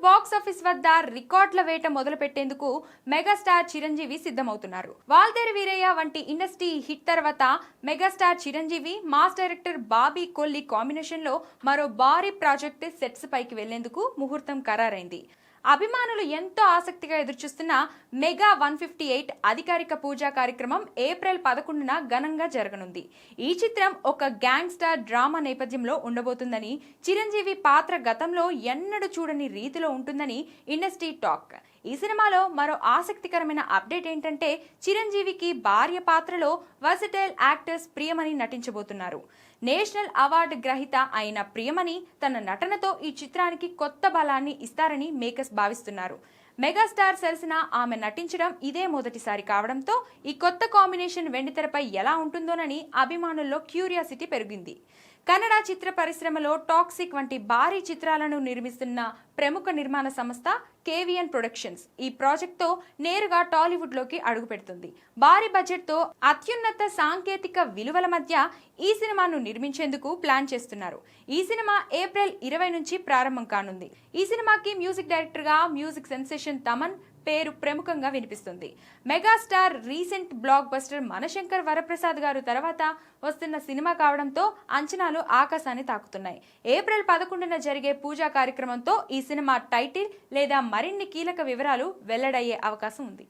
Box office వద్ద రికార్డుల వేట మొదలు పెట్టేందుకు మెగాస్టార్ చిరంజీవి సిద్ధమవుతున్నారు. వాల్తేరు వీరయ్య వంటి ఇండస్ట్రీ హిట్ తర్వాత megastar Chiranjeevi mass director Bobby Kolli combination లో మరో భారీ ప్రాజెక్ట్ సెట్స్ పైకి వెళ్లేందుకు ముహూర్తం ఖరారైంది. అభిమానులు ఎంతో ఆసక్తిగా ఎదురుచూస్తున్న మెగా 158 అధికారిక పూజా కార్యక్రమం ఏప్రిల్ 11న ఘనంగా జరగనుంది. ఈ చిత్రం ఒక గ్యాంగ్స్టర్ డ్రామా నేపథ్యంలో ఉండబోతుందని, చిరంజీవి పాత్ర గతంలో ఎన్నడూ చూడని రీతిలో ఉంటుందని ఇండస్ట్రీ టాక్. ఈ సినిమాలో మరో ఆసక్తికరమైన అప్డేట్ ఏంటంటే చిరంజీవికి భార్య పాత్రలో వర్సటైల్ యాక్టర్స్ ప్రియమణి నటించబోతున్నారు. నేషనల్ అవార్డు గ్రహీత అయిన ప్రియమణి తన నటనతో ఈ చిత్రానికి కొత్త బలాన్ని ఇస్తారని మేకర్స్ భావిస్తున్నారు. మెగాస్టార్ సరసన ఆమె నటించడం ఇదే మొదటిసారి కావడంతో ఈ కొత్త కాంబినేషన్ వెండితెరపై ఎలా ఉంటుందోనని అభిమానుల్లో క్యూరియాసిటీ పెరిగింది. కన్నడ చిత్ర పరిశ్రమలో టాక్సిక్ వంటి భారీ చిత్రాలను నిర్మిస్తున్న ప్రముఖ నిర్మాణ సంస్థ కేవిఎన్ ప్రొడక్షన్స్ ఈ ప్రాజెక్ట్తో నేరుగా టాలీవుడ్ లోకి అడుగుపెడుతుంది. భారీ బడ్జెట్తో అత్యున్నత సాంకేతిక విలువల మధ్య ఈ సినిమాను నిర్మించేందుకు ప్లాన్ చేస్తున్నారు. ఈ సినిమా ఏప్రిల్ 20 నుంచి ప్రారంభం కానుంది. ఈ సినిమాకి మ్యూజిక్ డైరెక్టర్ గా మ్యూజిక్ సెన్సేషన్ తమన్ పేరు ప్రముఖంగా వినిపిస్తుంది. Megastar recent block buster Manashankar Varaprasad గారు తర్వాత వస్తున్న సినిమా కావడంతో అంచనాలు ఆకాశాన్ని తాకుతున్నాయి. ఏప్రిల్ 11న జరిగే పూజా కార్యక్రమంతో ఈ సినిమా టైటిల్ లేదా మరిన్ని కీలక వివరాలు వెల్లడయ్యే అవకాశం ఉంది.